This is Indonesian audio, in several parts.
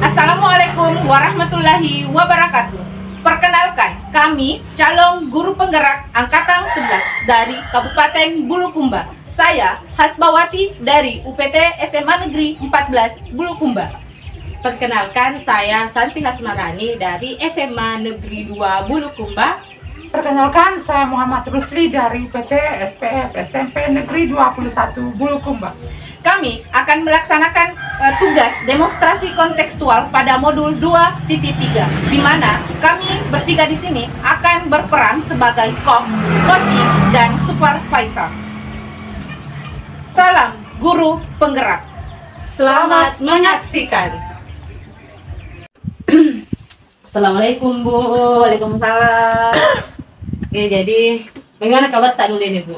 Assalamualaikum warahmatullahi wabarakatuh. Perkenalkan, kami calon guru penggerak Angkatan 11 dari Kabupaten Bulukumba. Saya Hasbawati dari UPT SMA Negeri 14 Bulukumba. Perkenalkan, saya Santi Hasmarani dari SMA Negeri 2 Bulukumba. Perkenalkan, saya Muhammad Rusli dari PT SPF SMP Negeri 21 Bulukumba. Kami akan melaksanakan tugas demonstrasi kontekstual pada modul 2.3, di mana kami bertiga di sini akan berperan sebagai coach, dan supervisor. Salam guru penggerak. Selamat menyaksikan. Assalamualaikum Bu. Waalaikumsalam. Oke, jadi bagaimana kabar tak dulu ini Bu?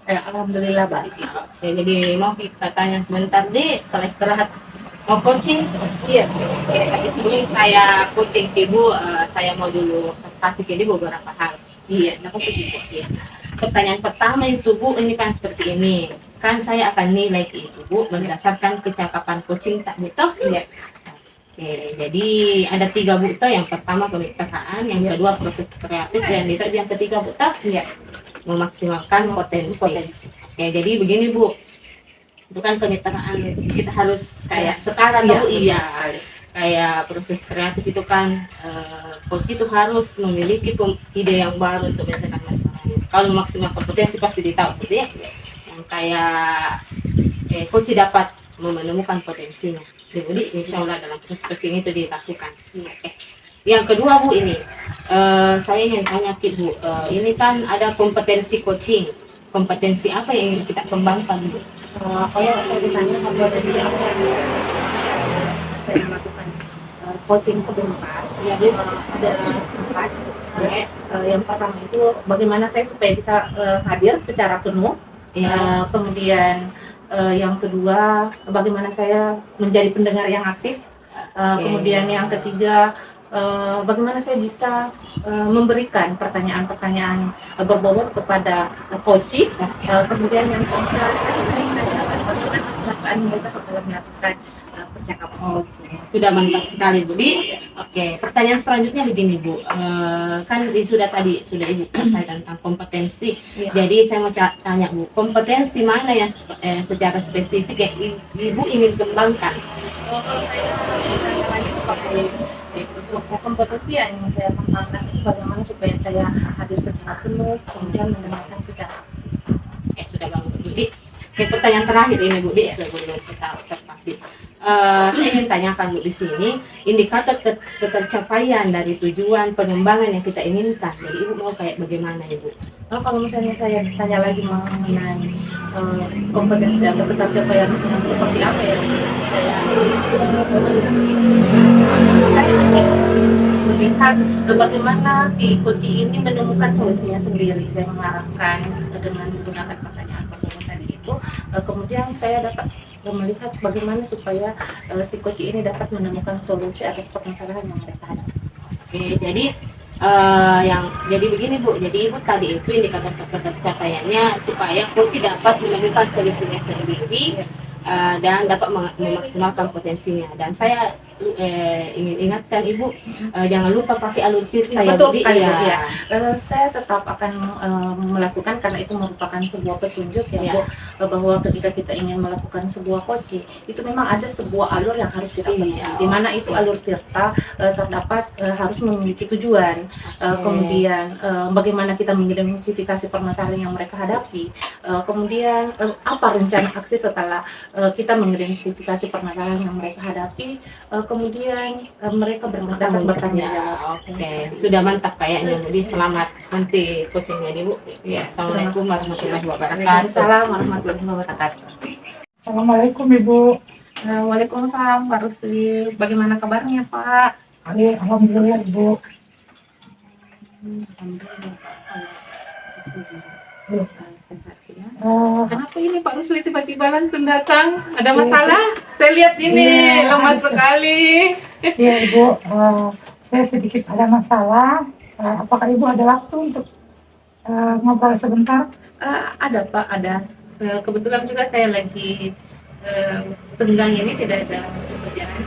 Alhamdulillah baik. Oke, jadi mau kita tanya sebentar deh setelah istirahat. Mau coaching? Iya. Oke, tapi sebelum saya coaching Ibu, saya mau dulu observasi ke Ibu beberapa hal. Iya, kenapa coaching? Pertanyaan pertama itu Bu, ini kan seperti ini. Kan saya akan nilai ke Ibu Bu berdasarkan kecakapan coaching tak betul? Iya. Oke, jadi ada 3 Bu toh. Yang pertama kemitraan, yang kedua proses kreatif, dan yang ketiga Bu toh? Iya. Memaksimalkan potensi. Oke, jadi begini Bu, itu kan kemitraan kita harus kayak setara Bu. Iya. Kayak proses kreatif itu kan coach itu harus memiliki ide yang baru untuk menyelesaikan masalah. Kalau memaksimalkan potensi pasti ditahu gitu ya. Yang kayak coach dapat menemukan potensinya. Jadi insya Allah dalam proses coaching itu dilakukan. Oke. Yang kedua Bu, ini saya ingin tanya ke Bu, ini kan ada kompetensi coaching. Kompetensi apa yang ingin kita kembangkan Bu? Kalau saya ditanya kompetensi apa yang saya lakukan coaching sebentar, Ya Bu. ada 4. Yang pertama itu bagaimana saya supaya bisa hadir secara penuh. Ya. Kemudian yang kedua bagaimana saya menjadi pendengar yang aktif. Kemudian yang ketiga bagaimana saya bisa memberikan pertanyaan-pertanyaan berbobot kepada coach. Kemudian yang keempat tadi saya menanyakan bagaimana perasaan mereka setelah melakukan percakapan. Sudah mantap sekali Bu. Oke, pertanyaan selanjutnya begini Bu, kan sudah Ibu selesai tentang kompetensi. Iya. Jadi saya mau tanya Bu, kompetensi mana yang secara spesifik yang Ibu ingin kembangkan? Kalau saya bertanya lagi sebagai kompetensi yang saya kembangkan itu bagaimana supaya saya hadir secara penuh, kemudian mendengarkan secara. Oke, sudah bagus Bu. Oke, pertanyaan terakhir ini Bu, sebelum kita observasi. Saya ingin tanyakan Bu di sini, indikator ketercapaian dari tujuan pengembangan yang kita inginkan. Jadi Ibu mau kayak bagaimana Ibu? Kalau misalnya saya ditanya lagi mengenai kompetensi atau ketercapaian yang seperti apa ya, saya ingin melihat bagaimana si coach ini menemukan solusinya sendiri. Saya mengarahkan dengan menggunakan pertanyaan tadi itu, kemudian saya dapat melihat bagaimana supaya si coach ini dapat menemukan solusi atas permasalahan yang mereka hadapi. Oke, jadi jadi begini Bu, jadi Ibu tadi itu indikator ketercapaiannya supaya coach dapat menemukan solusinya sendiri dan dapat memaksimalkan potensinya. Dan saya ingin ingatkan Ibu, jangan lupa pakai alur cerita ya Bu. Betul sekali, ya. Saya tetap akan melakukan karena itu merupakan sebuah petunjuk ya Bu, bahwa ketika kita ingin melakukan sebuah coaching itu memang ada sebuah alur yang harus kita penuhi, di mana itu alur tirta terdapat harus memiliki tujuan. Kemudian bagaimana kita mengidentifikasi permasalahan yang mereka hadapi, kemudian apa rencana aksi setelah kita mengidentifikasi permasalahan yang mereka hadapi, kemudian mereka dapat bertanya jawab. Oke, sudah mantap kayaknya. Jadi selamat nanti coachingnya Bu. Ya, Assalamualaikum warahmatullahi wabarakatuh. Waalaikumsalam warahmatullahi wabarakatuh. Assalamualaikum Ibu. Waalaikumsalam Pak Rusli. Bagaimana kabarnya Pak? Alhamdulillah Ibu. Sehat ya. Kenapa ini Pak Rusli tiba-tiba langsung datang? Ada masalah? Saya lihat ini lama sekali. Iya Ibu, saya sedikit ada masalah. Apakah Ibu ada waktu untuk ngobrol sebentar? Ada Pak, ada. Kebetulan juga saya lagi senggang ini tidak ada pekerjaan.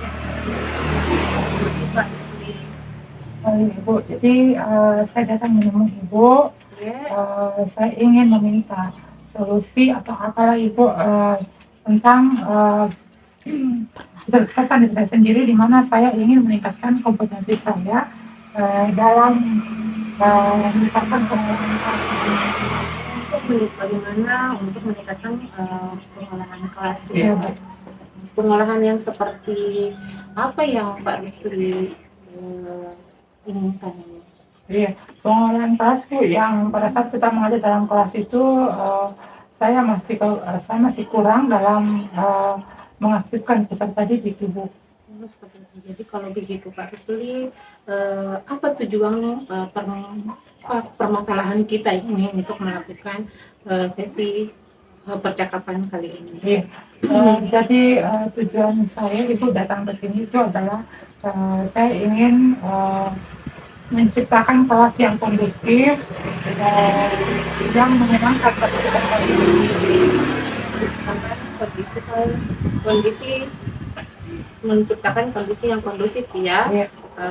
Ibu, jadi saya datang menemui Ibu. Saya ingin meminta solusi atau apalah Ibu tentang keserikatan diri saya sendiri, di mana saya ingin meningkatkan kompetensi saya dalam meningkatkan komunikasi. Bagaimana untuk meningkatkan pengolahan kelas Iya, ya? Bu. Pengolahan yang seperti apa yang Pak Rusli inginkan ini? Iya, pengolahan kelas Bu, yang pada saat kita mengajar dalam kelas itu saya masih kurang dalam mengaktifkan peserta didik Bu. Oh, seperti itu. Jadi kalau begitu Pak Rusli, apa tujuan permasalahan kita ini untuk melakukan sesi percakapan kali ini? Iya. Jadi tujuan saya Ibu datang ke sini itu adalah saya ingin menciptakan kelas yang kondusif yang menyenangkan bagi peserta didik. Kondisi menciptakan kondisi yang kondusif ya Iya,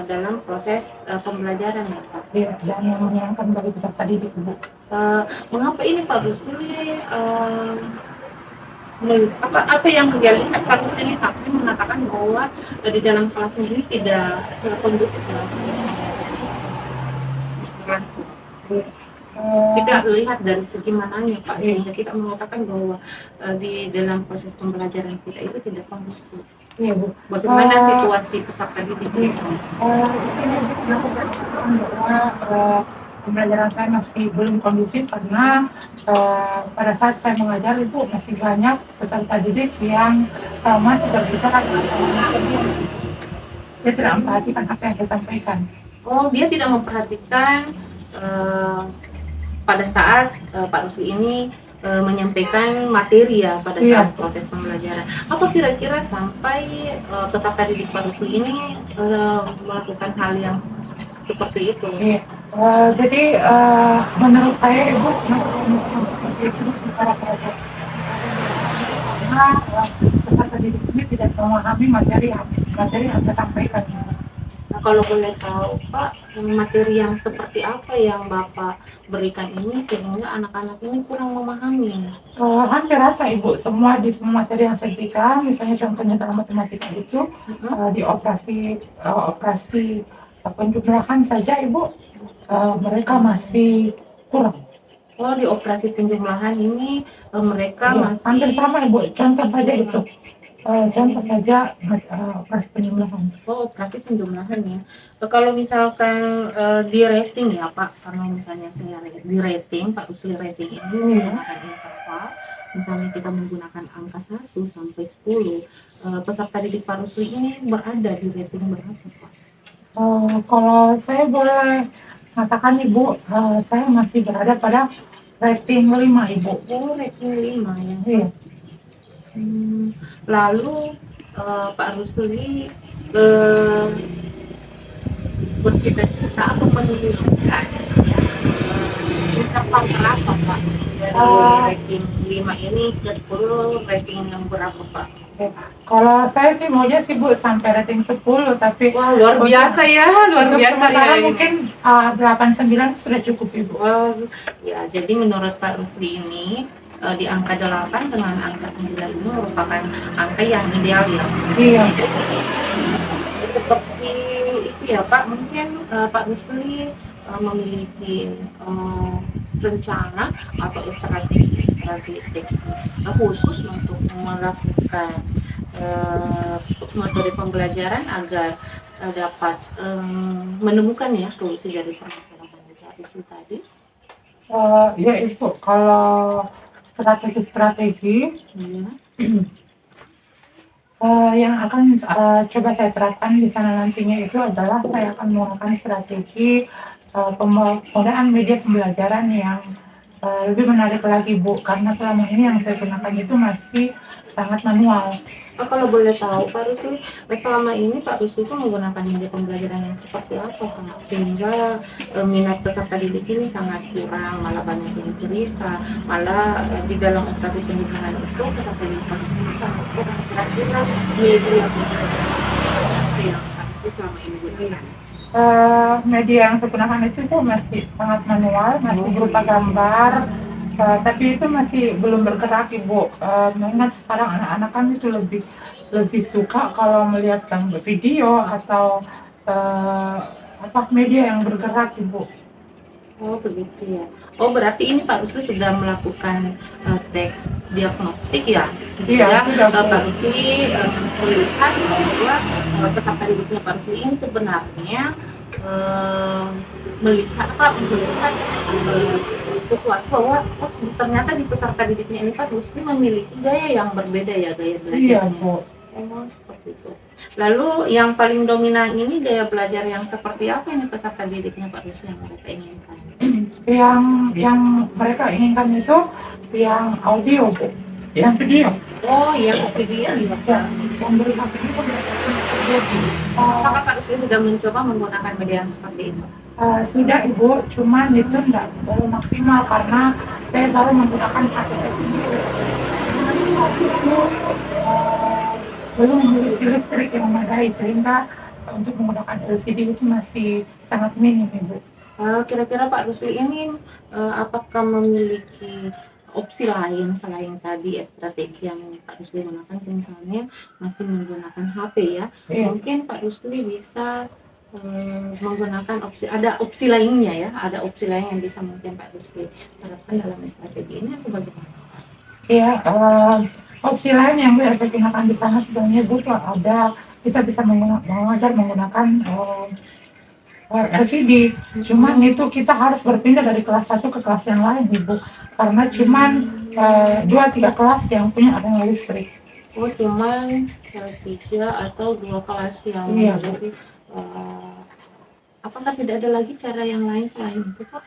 dalam proses pembelajaran ya Pak. iya, dan yang menyenangkan bagi peserta didik Bu. Mengapa ini Pak Rusli apa yang dia lihat Pak Rusli sampai mengatakan bahwa di dalam kelasnya ini tidak kondusif langsung. Kita lihat dari segi mananya Pak, sehingga kita mengatakan bahwa di dalam proses pembelajaran kita itu tidak kondusif. Iya Bu. Bagaimana situasi peserta didik? Di sini kenapa saya katakan bahwa pembelajaran saya masih belum kondusif karena pada saat saya mengajar itu masih banyak peserta didik yang masih berbicara dia tidak memperhatikan apa yang saya sampaikan. Oh, dia tidak memperhatikan pada saat Pak Rusli ini menyampaikan materi ya pada Iya. saat proses pembelajaran. Apa kira-kira sampai peserta didik Pak Rusli ini melakukan hal yang seperti itu? Iya. Jadi menurut saya Ibu seperti itu secara proses karena peserta didik ini tidak memahami materi yang saya sampaikan. Nah, kalau boleh tahu Pak, materi yang seperti apa yang Bapak berikan ini sehingga anak-anak ini kurang memahami? Hampir rata Ibu, semua materi yang saya berikan, misalnya contohnya dalam matematika itu di operasi penjumlahan saja Ibu, mereka masih kurang. Oh, di operasi penjumlahan ini mereka Iya, masih hampir sama Ibu, contoh saja itu. Operasi penjumlahan. Oh, operasi penjumlahan ya. Kalau misalkan di rating ya Pak, karena misalnya saya di rating, Pak Rusli rating ini menggunakan interval, misalnya kita menggunakan angka 1 sampai 10, peserta didik Pak Rusli ini berada di rating berapa Pak? Kalau saya boleh katakan Ibu, saya masih berada pada rating 5 Ibu. Oh, rating 5 ya. Iya. Lalu Pak Rusli bercita-cita atau menunjukkan interval berapa Pak dari rating 5 ini ke 10 rating yang berapa Pak? Oke. Kalau saya sih maunya sih Bu sampai rating 10, tapi Wah, luar biasa ya, luar untuk biasa sementara ya. mungkin 89 sudah cukup Ibu. Ya, jadi menurut Pak Rusli ini di angka 8 dengan angka 9 ini merupakan angka yang ideal ya. Iya. Seperti itu ya Pak, mungkin Pak Rusli memiliki rencana atau strategi khusus untuk melakukan materi pembelajaran agar dapat menemukan ya solusi dari permasalahan Pak Rusli tadi. Ya Ibu, kalau strategi yang akan coba saya terapkan di sana nantinya itu adalah saya akan menggunakan strategi penggunaan media pembelajaran yang lebih menarik lagi Bu, karena selama ini yang saya gunakan itu masih sangat manual. Kalau boleh tahu Pak Rusli, selama ini Pak Rusli itu menggunakan media pembelajaran yang seperti apa Pak? Sehingga minat peserta didik ini sangat kurang, malah banyak yang cerita, malah di dalam operasi pendidikan itu peserta didik Pak Rusli sangat kurang. Kira-kira media pembelajaran yang Pak Rusli selama ini gunakan. Media yang saya gunakan itu tuh masih sangat manual, masih berupa gambar, tapi itu masih belum bergerak Ibu. Mengingat sekarang anak-anak kan itu lebih lebih suka kalau melihat gambar video atau eh, apa media yang bergerak Ibu. Oh begitu ya. Oh berarti ini Pak Rusli sudah melakukan tes diagnostik ya? Iya, sudah, Bu. Pak Rusli melihat bahwa peserta didiknya Pak Rusli ini sebenarnya melihat sesuatu bahwa oh, ternyata di peserta didiknya ini Pak Rusli memiliki gaya yang berbeda ya, gaya Iya, belajarnya. Bu. Oh seperti itu. Lalu yang paling dominan ini gaya belajar yang seperti apa ini peserta didiknya Pak Rusli yang mereka inginkan? Yang mereka inginkan itu yang audio, Bu. Yang video. Oh yang video ya. Ya, yang berupa video. Apakah Pak Rusli sudah mencoba menggunakan media yang seperti itu? Sudah Ibu, cuman itu enggak baru maksimal karena saya baru menggunakan HP saya sendiri. Itu belum memiliki listrik yang memadai sehingga untuk menggunakan LCD itu masih sangat minim Ibu. Kira-kira Pak Rusli ini apakah memiliki opsi lain selain tadi strategi yang Pak Rusli gunakan, misalnya masih menggunakan HP ya? Iya. Mungkin Pak Rusli bisa menggunakan ada opsi lainnya ya, ada opsi lain yang bisa mungkin Pak Rusli terapkan dalam strategi ini atau bagaimana? Iya, opsi lain yang bisa saya gunakan di sana sebenarnya Bu tuh ada, kita bisa mengajar menggunakan LCD. Cuman itu kita harus berpindah dari kelas 1 ke kelas yang lain Ibu, karena cuman 2-3 kelas yang punya arena listrik. Oh cuman 3 atau 2 kelas yang Iya, Bu. memiliki, apakah tidak ada lagi cara yang lain selain itu Pak?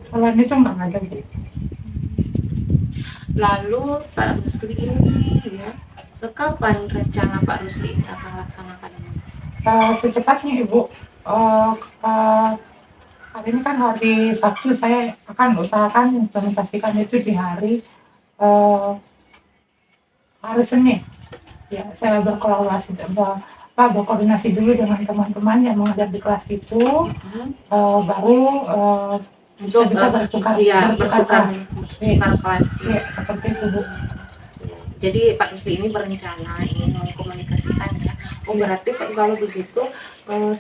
Selain itu nggak ada Bu. Lalu Pak Rusli ini ya, kapan rencana Pak Rusli ini akan laksanakan ini? Secepatnya Ibu. Hari ini kan hari Sabtu, saya akan usahakan implementasikan itu di hari Senin. Ya, saya berkoordinasi dulu dengan teman-teman yang mengajar di kelas itu, baru Untuk bisa bertukar bertukar kelas. kelas. Ya, seperti itu Bu. Jadi Pak Rusli ini berencana ingin mengkomunikasikan ya. Oh berarti Pak, kalau begitu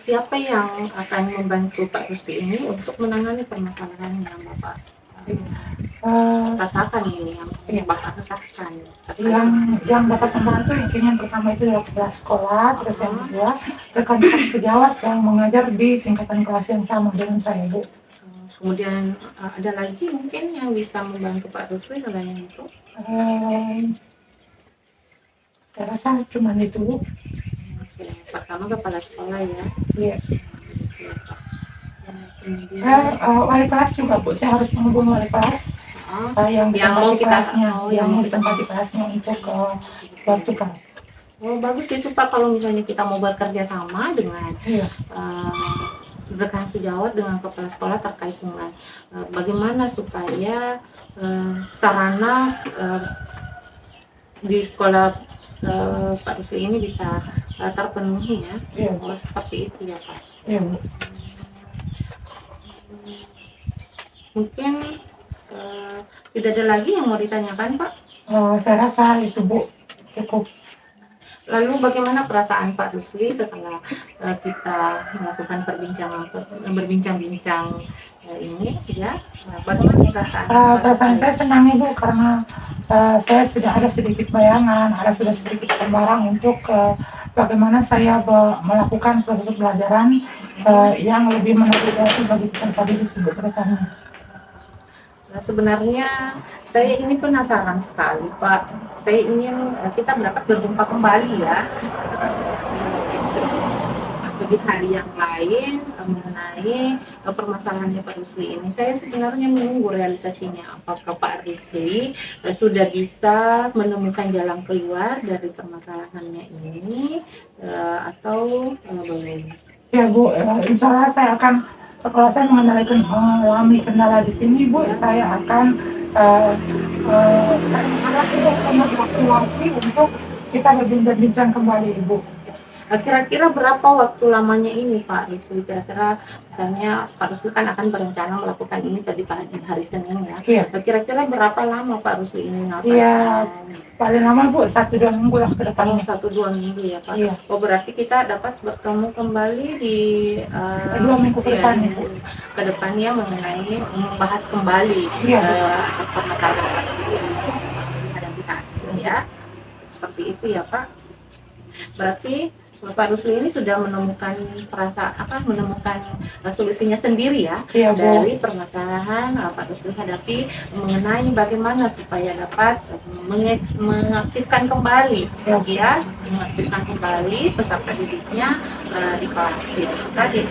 siapa yang akan membantu Pak Rusli ini untuk menangani permasalahan yang Bapak rasakan ini, yang Bapak resahkan? Yang dapat membantu intinya yang pertama itu adalah kelas sekolah, terus yang kedua rekan-rekan sejawat yang mengajar di tingkatan kelas yang sama dengan saya Bu. Kemudian ada lagi mungkin yang bisa membantu Pak Rusli selain itu? Saya rasa cuma itu Bu. Oke, pertama kepala sekolah ya. Iya. Kemudian Wali kelas juga Bu, saya harus menghubungi wali kelas yang mau ditempati kita kelasnya, yang mau ditempati kelasnya untuk bertukar. Oh bagus itu Pak, kalau misalnya kita mau bekerja sama dengan Iya. rekan sejawat dengan kepala sekolah terkait dengan bagaimana supaya sarana di sekolah Pak Rusli ini bisa terpenuhi ya. Iya. Oh, seperti itu ya Pak. Iya Bu. Mungkin tidak ada lagi yang mau ditanyakan Pak. Saya rasa itu Bu cukup. Lalu bagaimana perasaan Pak Rusli setelah kita melakukan berbincang-bincang ini ya? Bagaimana perasaan? Perasaan saya senang Ibu karena saya sudah ada sedikit bayangan, ada sudah sedikit gambaran untuk bagaimana saya melakukan proses pembelajaran yang lebih menarik bagi peserta didik untuk kedepannya. Nah, sebenarnya saya ini penasaran sekali Pak. Saya ingin kita dapat berjumpa kembali ya atau di hari yang lain mengenai permasalahannya Pak Rusli ini. Saya sebenarnya menunggu realisasinya. Apakah Pak Rusli sudah bisa menemukan jalan keluar dari permasalahannya ini atau belum? Ya Bu, insya Allah saya akan, setelah saya mengalami kendala di sini Bu, saya akan waktu untuk kita berbincang kembali Ibu. Kira-kira berapa waktu lamanya ini Pak Rusli? Kira-kira misalnya Pak Rusli kan akan berencana melakukan ini tadi pagi hari Senin ya. Iya. Kira-kira berapa lama Pak Rusli ini ngapain? Iya, paling lama Bu 1-2 minggu lah ke Kalau depannya. 1-2 minggu ya Pak. Iya. Oh berarti kita dapat bertemu kembali di 2 minggu ke iya, depan. ke depannya mengenai membahas kembali Iya, Bu. atas permasalahan yang dihadapi saat ini ya. Seperti itu ya Pak. Berarti Pak Rusli ini sudah menemukan menemukan solusinya sendiri ya Iya, Bu. dari permasalahan Pak Rusli hadapi mengenai bagaimana supaya dapat mengaktifkan kembali ya, mengaktifkan kembali peserta didiknya di kelas ya. Tadi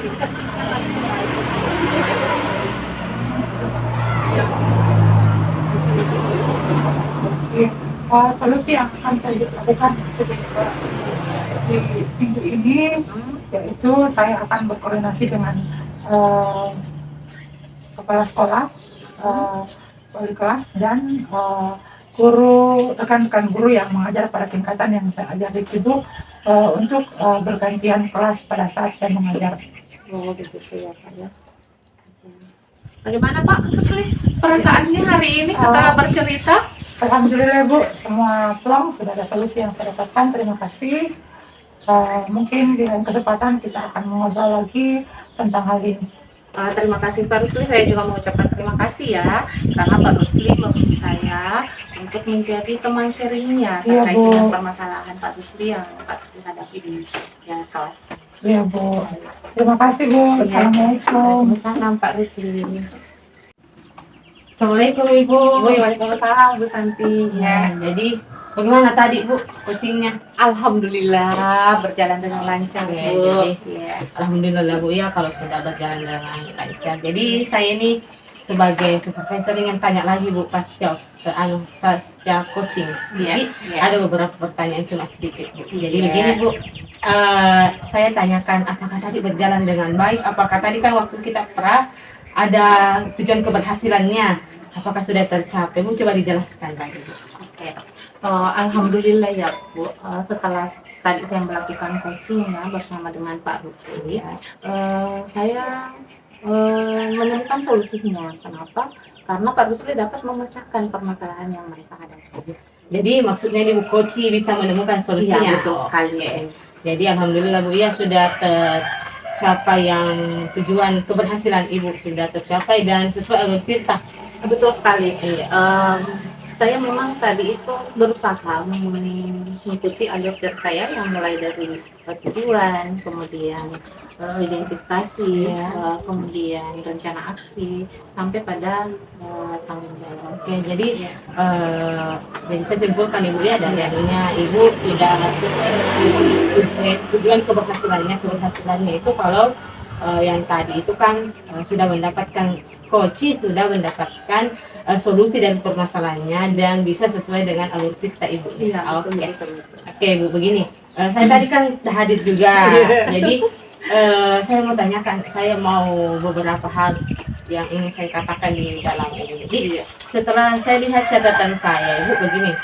bisa Iya. Solusi yang akan saya lakukan di minggu ini yaitu saya akan berkoordinasi dengan kepala sekolah, wali kelas dan rekan-rekan guru yang mengajar pada tingkatan yang saya ajari itu untuk bergantian kelas pada saat saya mengajar. oh begitu ya Pak ya. Bagaimana Pak Rusli perasaannya hari ini setelah bercerita? Alhamdulillah Bu, semua plong sudah ada solusi yang saya dapatkan. Terima kasih. Mungkin di lain kesempatan kita akan mengobrol lagi tentang hal ini. Terima kasih Pak Rusli, saya juga mengucapkan terima kasih ya karena Pak Rusli memilih saya untuk menjadi teman sharingnya Iya, terkait Bu. dengan permasalahan Pak Rusli yang Pak Rusli hadapi di kelas. Iya Bu. Terima kasih Bu. Assalamualaikum. Waalaikumsalam Pak Rusli. Assalamualaikum Ibu. Waalaikumsalam Bu Santi. Ya, jadi bagaimana tadi Bu coachingnya? Alhamdulillah berjalan dengan lancar Ya, Bu. jadi Ya. alhamdulillah Bu ya kalau sudah berjalan dengan lancar. Jadi saya ini sebagai supervisor ingin tanya lagi Bu pasca coaching. Jadi ada beberapa pertanyaan cuma sedikit Bu. Jadi Iya. begini Bu, saya tanyakan apakah tadi berjalan dengan baik? Apakah tadi kan waktu kita ada tujuan keberhasilannya? Apakah sudah tercapai? Bu coba dijelaskan lagi Bu. Oke. Alhamdulillah ya Bu, setelah tadi saya melakukan coaching ya bersama dengan Pak Rusli, saya menemukan solusinya. Kenapa? Karena Pak Rusli dapat memecahkan permasalahan yang mereka hadapi. Jadi maksudnya ini Bu Koci bisa menemukan solusinya. Iya, betul Oh, sekali. oke. Jadi alhamdulillah Bu ya sudah tercapai yang tujuan keberhasilan Ibu sudah tercapai dan sesuai alur tirta. Betul sekali. Iya. Saya memang tadi itu berusaha mengikuti alur tirta ya, yang mulai dari tujuan, kemudian identifikasi, Ya. kemudian rencana aksi, sampai pada tanggung jawab. Oke, jadi saya simpulkan Ibu ya dari anunya Ibu sudah tujuan keberhasilannya itu kalau yang tadi itu kan sudah mendapatkan coach, sudah mendapatkan solusi dan permasalahannya dan bisa sesuai dengan alur tirta Ibu. Iya, Oke. betul. Oke Bu, begini. Saya tadi kan hadir juga. Jadi saya mau tanyakan, saya mau beberapa hal yang ingin saya katakan di dalam ini. Jadi setelah saya lihat catatan saya, Ibu begini.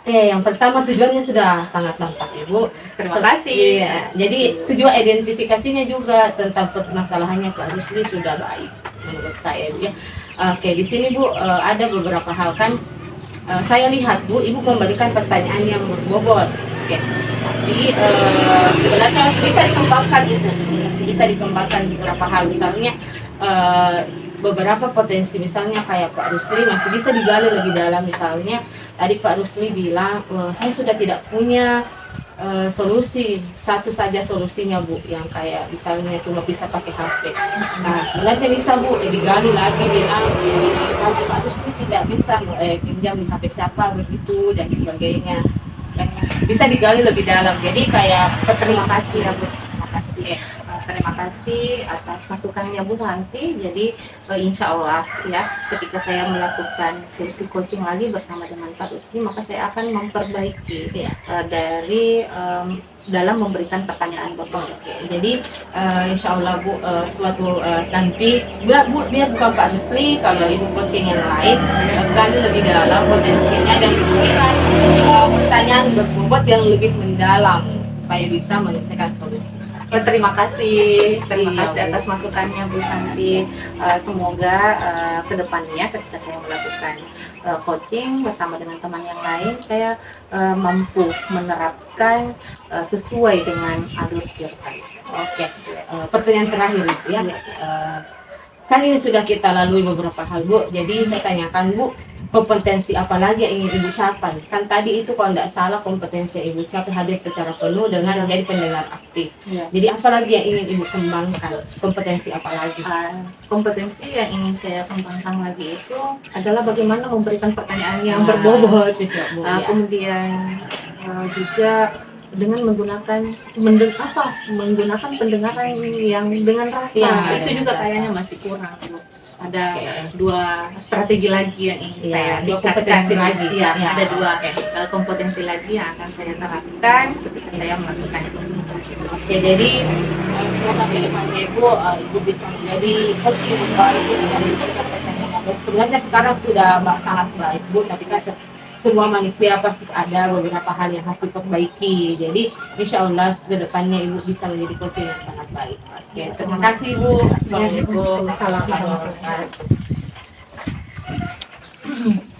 Oke, yang pertama tujuannya sudah sangat nampak Ibu. Terima kasih. Iya, jadi tujuan identifikasinya juga tentang permasalahannya Pak Rusli sudah baik menurut saya ya. Oke, di sini Bu ada beberapa hal kan. Saya lihat Bu, Ibu memberikan pertanyaan yang berbobot. Oke. Jadi sebenarnya masih bisa dikembangkan itu, masih bisa dikembangkan beberapa hal. Misalnya beberapa potensi, misalnya kayak Pak Rusli masih bisa digali lebih dalam. Misalnya tadi Pak Rusli bilang saya sudah tidak punya solusi, satu saja solusinya Bu, yang kayak misalnya cuma bisa pakai HP. Nah sebenarnya bisa Bu digali lagi, bilang kalau Pak Rusli tidak bisa pinjam di HP siapa begitu dan sebagainya. Bisa digali lebih dalam. Jadi kayak Terima kasih ya Bu. Terima kasih. Terima kasih atas masukannya Bu Santi. Jadi insya Allah ya, ketika saya melakukan sesi coaching lagi bersama dengan Pak Usni, maka saya akan memperbaiki dari dalam memberikan pertanyaan Bapak. Jadi insya Allah Bu, suatu nanti biar bukan Pak Rusli, kalau Ibu coaching yang lain gali lebih dalam potensinya dan diberikan pertanyaan berbobot yang lebih mendalam supaya bisa menyelesaikan solusi. Terima kasih Iya, Bu. atas masukannya Bu Santi. Semoga kedepannya ketika saya melakukan coaching bersama dengan teman yang lain, saya mampu menerapkan sesuai dengan alur Firman. Oke, pertanyaan terakhir Ibu, ya. Kan ini sudah kita lalui beberapa hal Bu, jadi saya tanyakan Bu, kompetensi apa lagi yang ingin Ibu capai? Kan tadi itu kalau tidak salah kompetensi yang Ibu capai hadir secara penuh dengan menjadi pendengar aktif. Ya. Jadi apa lagi yang ingin Ibu kembangkan? Kompetensi apa lagi? Kompetensi yang ingin saya kembangkan lagi itu adalah bagaimana memberikan pertanyaan yang Nah, berbobot. cocok, Bu, ya. Kemudian juga dengan menggunakan menggunakan pendengaran yang dengan rasa, Ya, itu dengan juga rasa. kayaknya masih kurang Bu. Ada Oke. dua strategi lagi yang ingin Iya, saya dua tingkatkan. kompetensi lagi. Iya, Ya, ada dua oke. kompetensi lagi yang akan saya terapkan ketika saya melakukan Oke, jadi semoga kedepannya Ibu bisa menjadi coaching yang baik dan memberikan pertanyaan yang baik. Sebenarnya sekarang sudah sangat baik Bu, tapi kan semua manusia pasti ada beberapa hal yang harus diperbaiki. Jadi insya Allah kedepannya Ibu bisa menjadi coaching yang sangat baik. Oke, terima kasih Ibu. Assalamualaikum. Assalamualaikum. warahmatullahi wabarakatuh.